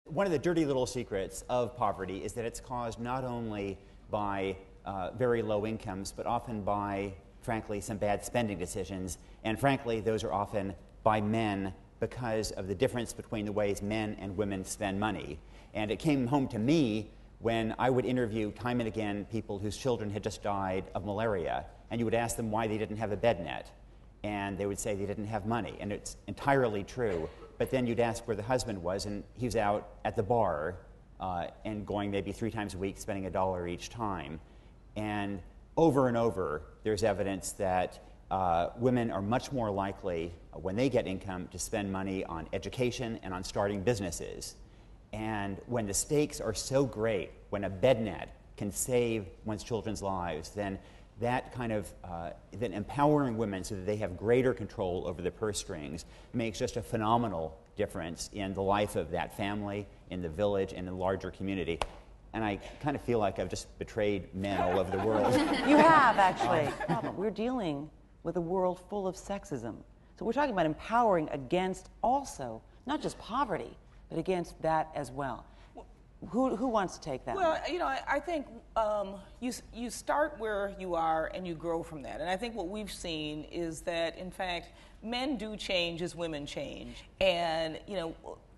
One of the dirty little secrets of poverty is that it's caused not only by very low incomes, but often by, frankly, some bad spending decisions. And frankly, those are often by men because of the difference between the ways men and women spend money. And it came home to me when I would interview time and again people whose children had just died of malaria, and you would ask them why they didn't have a bed net, and they would say they didn't have money, and it's entirely true. But then you'd ask where the husband was, and he was out at the bar and going maybe 3 times a week, spending $1 each time. And over, there's evidence that women are much more likely, when they get income, to spend money on education and on starting businesses. And when the stakes are so great, when a bed net can save one's children's lives, then that kind of, then empowering women so that they have greater control over the purse strings makes just a phenomenal difference in the life of that family, in the village, and in the larger community. And I kind of feel like I've just betrayed men all over the world. You have, actually. We're dealing with a world full of sexism. So we're talking about empowering against also, not just poverty, but against that as well. Who wants to take that? Well, you know, I think you start where you are and you grow from that. And I think what we've seen is that, in fact, men do change as women change. And, you know,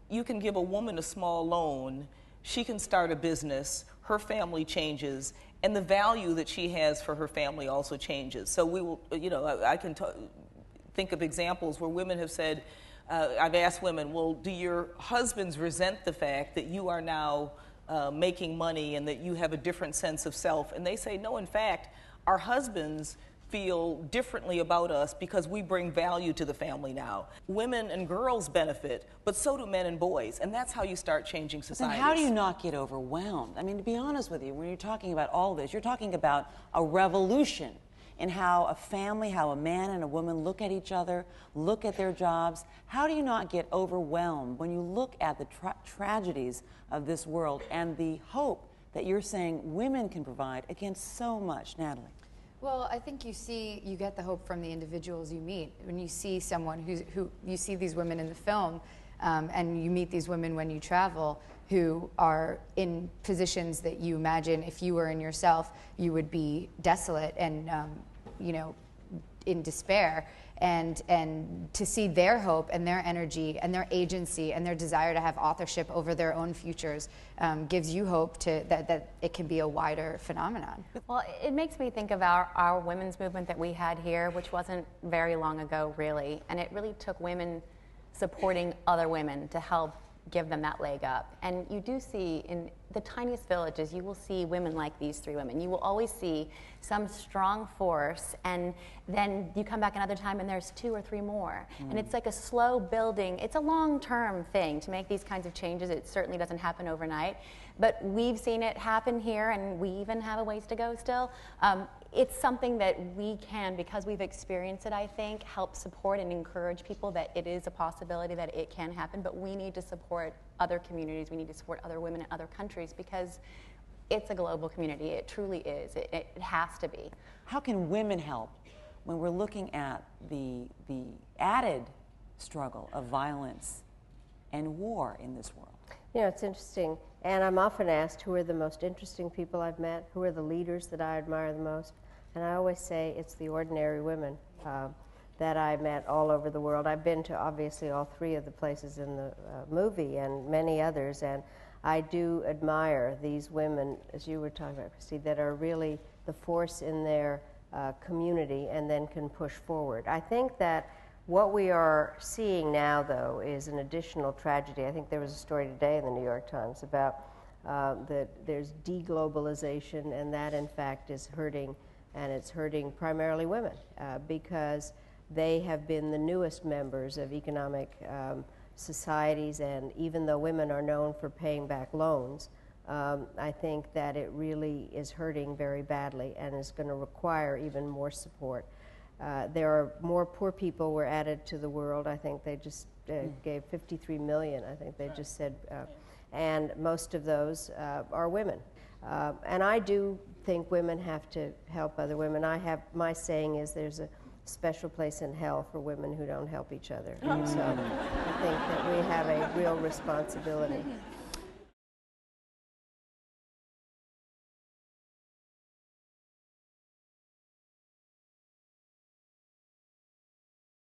you can give a woman a small loan, she can start a business, her family changes, and the value that she has for her family also changes. So we will, you know, I can think of examples where women have said, I've asked women, well, do your husbands resent the fact that you are now making money and that you have a different sense of self? And they say, no, in fact, our husbands feel differently about us because we bring value to the family now. Women and girls benefit, but so do men and boys, and that's how you start changing society. Then how do you not get overwhelmed? I mean, to be honest with you, when you're talking about all this, you're talking about a revolution in how a family, how a man and a woman look at each other, look at their jobs. How do you not get overwhelmed when you look at the tragedies of this world and the hope that you're saying women can provide against so much? Natalie? Well, I think you get the hope from the individuals you meet. When you see someone who you see these women in the film, and you meet these women when you travel, who are in positions that you imagine if you were in yourself, you would be desolate and, you know, in despair. And to see their hope and their energy and their agency and their desire to have authorship over their own futures gives you hope that it can be a wider phenomenon. Well, it makes me think of our women's movement that we had here, which wasn't very long ago, really. And it really took women supporting other women to help give them that leg up. And you do see in the tiniest villages, you will see women like these 3 women. You will always see some strong force, and then you come back another time and there's 2 or 3 more. And it's like a slow building. It's a long-term thing to make these kinds of changes. It certainly doesn't happen overnight, but we've seen it happen here, and we even have a ways to go still. It's something that we can, because we've experienced it, I think, help support and encourage people that it is a possibility that it can happen, but we need to support other communities. We need to support other women in other countries because it's a global community. It truly is. It has to be. How can women help when we're looking at the added struggle of violence and war in this world? You know, it's interesting, and I'm often asked who are the most interesting people I've met, who are the leaders that I admire the most, and I always say it's the ordinary women that I met all over the world. I've been to obviously all 3 of the places in the movie and many others, and I do admire these women, as you were talking about, Christy, that are really the force in their community and then can push forward. I think that what we are seeing now, though, is an additional tragedy. I think there was a story today in the New York Times about that there's deglobalization, and that, in fact, is hurting, and it's hurting primarily women because they have been the newest members of economic societies, and even though women are known for paying back loans, I think that it really is hurting very badly and is going to require even more support. There are more poor people were added to the world. I think they just gave 53 million, I think they just said, and most of those are women. And I do think women have to help other women. My saying is there's a special place in hell for women who don't help each other. So I think that we have a real responsibility.